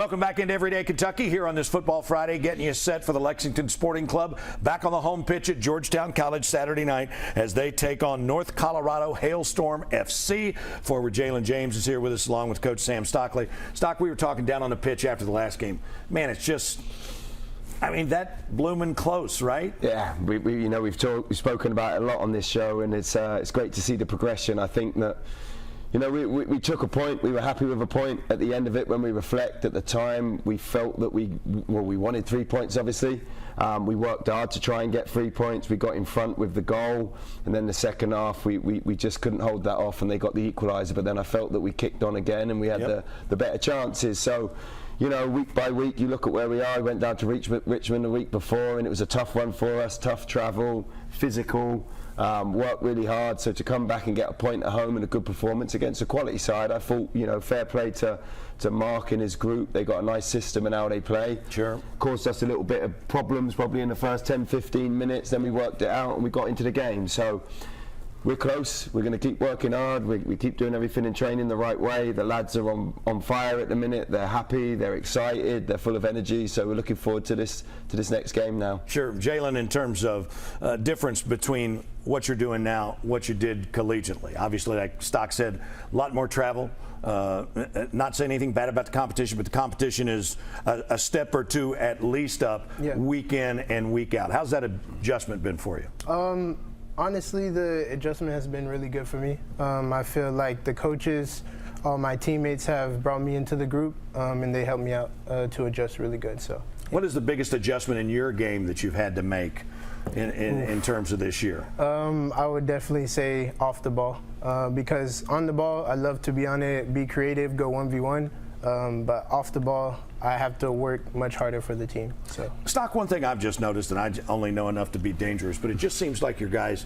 Welcome back into Everyday Kentucky here on this Football Friday, getting you set for the Lexington Sporting Club. Back on the home pitch at Georgetown College Saturday night as they take on North Colorado Hailstorm FC. Forward Jalen James is here with us along with Coach Sam Stockley. Stock, we were talking down on the pitch after the last game. Man, it's just, I mean, that blooming close, right? Yeah, we've spoken about it a lot on this show, and it's great to see the progression. I think that, we took a point. We were happy with a point at the end of it. When we reflect, at the time, we felt that we wanted 3 points, obviously. We worked hard to try and get 3 points. We got in front with the goal, and then the second half, we just couldn't hold that off, and they got the equaliser. But then I felt that we kicked on again, and we had the better chances. So, week by week, you look at where we are. We went down to Richmond the week before, and it was a tough one for us, tough travel, physical, worked really hard. So to come back and get a point at home and a good performance against a quality side, I thought, fair play to Mark and his group. They got a nice system in how they play. Sure. Caused us a little bit of problems probably in the first 10-15 minutes. Then we worked it out and we got into the game. So we're close. We're going to keep working hard. We keep doing everything in training the right way. The lads are on fire at the minute. They're happy. They're excited. They're full of energy. So we're looking forward to this next game now. Sure, Jalen. In terms of difference between what you're doing now, what you did collegiately. Obviously, like Stock said, a lot more travel. Not saying anything bad about the competition, but the competition is a step or two at least up, week in and week out. How's that adjustment been for you? Honestly, the adjustment has been really good for me. I feel like the coaches, all my teammates have brought me into the group, and they helped me out to adjust really good. So, what is the biggest adjustment in your game that you've had to make in terms of this year? I would definitely say off the ball, because on the ball, I love to be on it, be creative, go 1v1. But off the ball, I have to work much harder for the team. So, Stock, one thing I've just noticed, and I only know enough to be dangerous, but it just seems like your guys,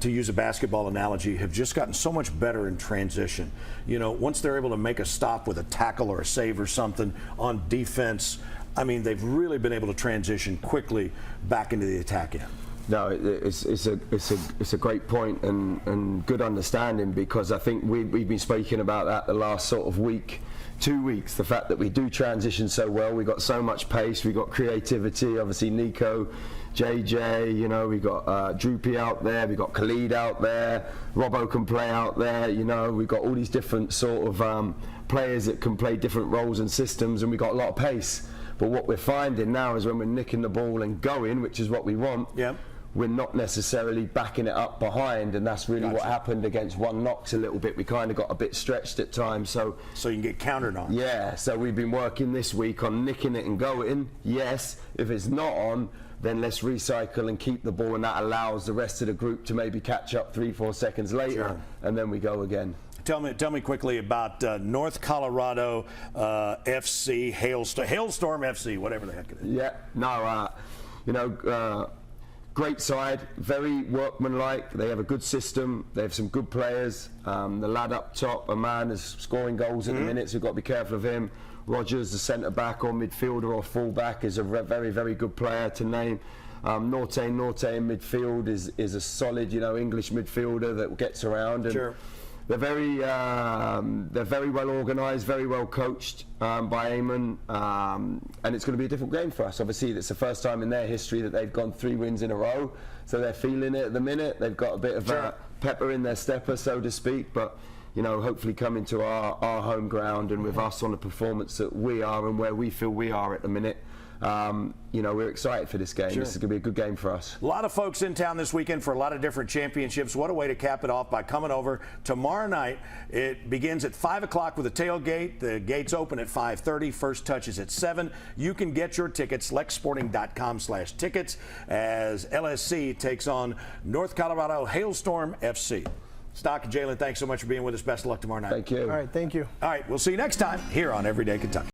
to use a basketball analogy, have just gotten so much better in transition. Once they're able to make a stop with a tackle or a save or something on defense, I mean, they've really been able to transition quickly back into the attack end. No, it's a great point and good understanding, because I think we've been speaking about that the last sort of week, 2 weeks. The fact that we do transition so well, we got so much pace, we got creativity. Obviously, Nico, JJ, we got Droopy out there, we got Khalid out there, Robbo can play out there. We got all these different sort of players that can play different roles and systems, and we got a lot of pace. But what we're finding now is when we're nicking the ball and going, which is what we want, we're not necessarily backing it up behind, and that's really what happened against One Knox a little bit. We kind of got a bit stretched at times. So you can get countered on. Yeah, so we've been working this week on nicking it and going. Yes, if it's not on, then let's recycle and keep the ball, and that allows the rest of the group to maybe catch up 3-4 seconds later, and then we go again. Tell me quickly about North Colorado FC, Hailstorm FC, whatever the heck it is. Yeah, no, great side, very workmanlike. They have a good system. They have some good players. The lad up top, a man, is scoring goals at the minute, so we've got to be careful of him. Rogers, the centre back or midfielder or full back, is a very, very good player to name. Norte in midfield is a solid, English midfielder that gets around. And they're very well organised, very well coached by Eamon, and it's going to be a different game for us. Obviously, it's the first time in their history that they've gone 3 wins in a row, so they're feeling it at the minute. They've got a bit of pepper in their stepper, so to speak, but hopefully coming to our home ground and with us on the performance that we are and where we feel we are at the minute. We're excited for this game. This is going to be a good game for us. A lot of folks in town this weekend for a lot of different championships. What a way to cap it off by coming over tomorrow night. It begins at 5 o'clock with a tailgate. The gates open at 5:30. First touch is at 7. You can get your tickets, lexsporting.com/tickets, as LSC takes on North Colorado Hailstorm FC. Stock and Jalen, thanks so much for being with us. Best of luck tomorrow night. Thank you. All right, thank you. All right, we'll see you next time here on Everyday Kentucky.